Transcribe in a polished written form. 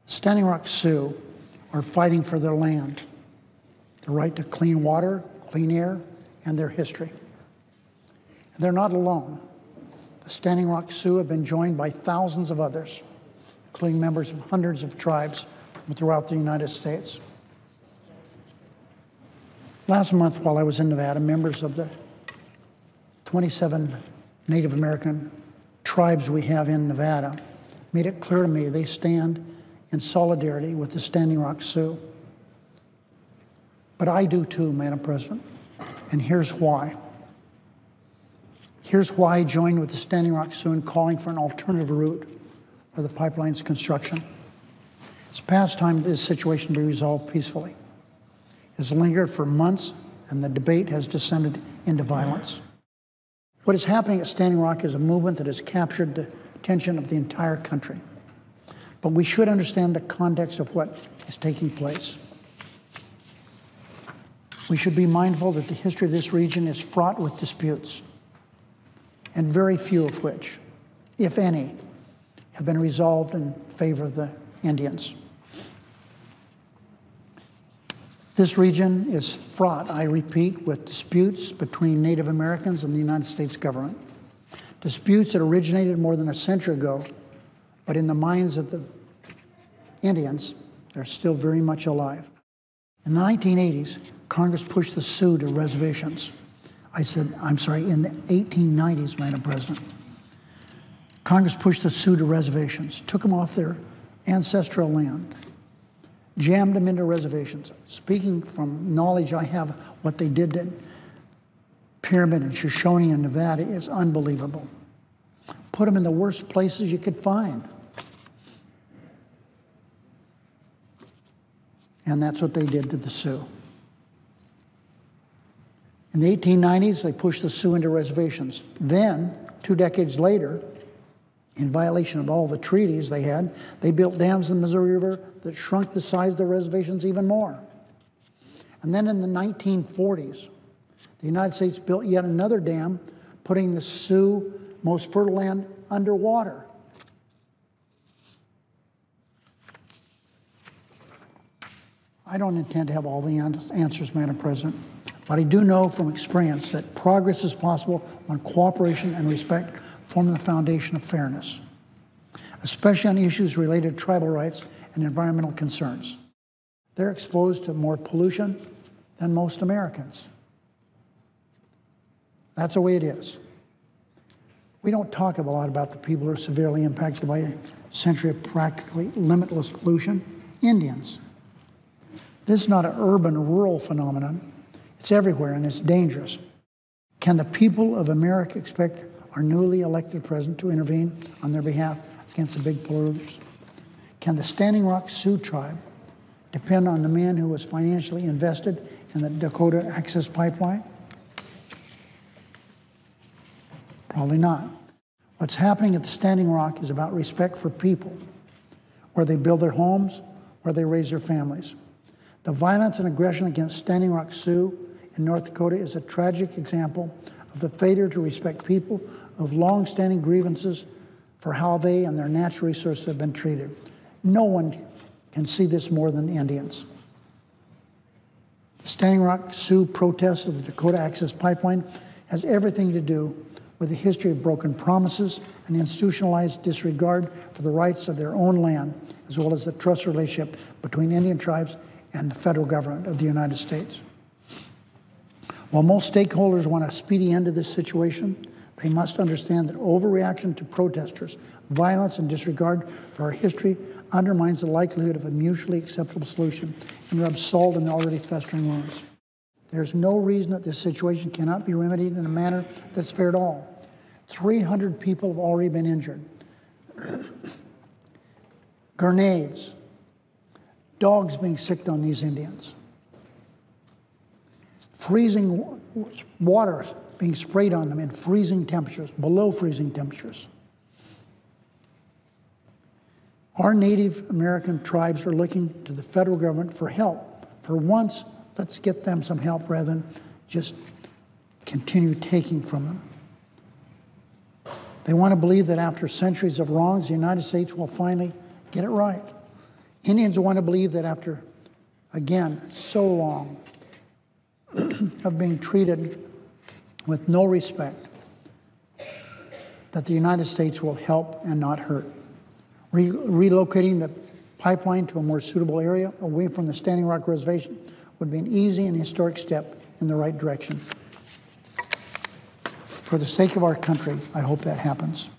Standing Rock Sioux are fighting for their land, the right to clean water, clean air, and their history. And they're not alone. The Standing Rock Sioux have been joined by thousands of others, including members of hundreds of tribes from throughout the United States. Last month, while I was in Nevada, members of the 27 Native American tribes we have in Nevada made it clear to me they stand in solidarity with the Standing Rock Sioux. But I do too, Madam President, and here's why. Here's why I joined with the Standing Rock Sioux in calling for an alternative route for the pipeline's construction. It's past time this situation be resolved peacefully. It has lingered for months, and the debate has descended into violence. What is happening at Standing Rock is a movement that has captured the attention of the entire country. But we should understand the context of what is taking place. We should be mindful that the history of this region is fraught with disputes, and very few of which, if any, have been resolved in favor of the Indians. This region is fraught, I repeat, with disputes between Native Americans and the United States government. Disputes that originated more than a century ago, but in the minds of the Indians, they're still very much alive. In the 1980s, Congress pushed the Sioux to reservations. In the 1890s, Madam President. Congress pushed the Sioux to reservations, took them off their ancestral land, jammed them into reservations. Speaking from knowledge I have, what they did in Pyramid and Shoshone in Nevada is unbelievable. Put them in the worst places you could find. And that's what they did to the Sioux. In the 1890s, they pushed the Sioux into reservations. Then, 2 decades later, in violation of all the treaties they had, they built dams in the Missouri River that shrunk the size of the reservations even more. And then in the 1940s, the United States built yet another dam, putting the Sioux most fertile land underwater. I don't intend to have all the answers, Madam President, but I do know from experience that progress is possible when cooperation and respect form the foundation of fairness, especially on issues related to tribal rights and environmental concerns. They're exposed to more pollution than most Americans. That's the way it is. We don't talk a lot about the people who are severely impacted by a century of practically limitless pollution: Indians. This is not an urban-rural phenomenon. It's everywhere, and it's dangerous. Can the people of America expect our newly elected president to intervene on their behalf against the big polluters? Can the Standing Rock Sioux tribe depend on the man who was financially invested in the Dakota Access Pipeline? Probably not. What's happening at the Standing Rock is about respect for people, where they build their homes, where they raise their families. The violence and aggression against Standing Rock Sioux in North Dakota is a tragic example of the failure to respect people of long-standing grievances for how they and their natural resources have been treated. No one can see this more than Indians. The Standing Rock Sioux protest of the Dakota Access Pipeline has everything to do with a history of broken promises and institutionalized disregard for the rights of their own land, as well as the trust relationship between Indian tribes and the federal government of the United States. While most stakeholders want a speedy end to this situation, they must understand that overreaction to protesters, violence, and disregard for our history undermines the likelihood of a mutually acceptable solution and rubs salt in the already festering wounds. There's no reason that this situation cannot be remedied in a manner that's fair to all. 300 people have already been injured. Grenades, dogs being sicked on these Indians. Freezing water being sprayed on them in freezing temperatures, below freezing temperatures. Our Native American tribes are looking to the federal government for help. For once, let's get them some help rather than just continue taking from them. They want to believe that after centuries of wrongs, the United States will finally get it right. Indians want to believe that after, again, so long of being treated with no respect, that the United States will help and not hurt. Relocating the pipeline to a more suitable area away from the Standing Rock Reservation would be an easy and historic step in the right direction. For the sake of our country, I hope that happens.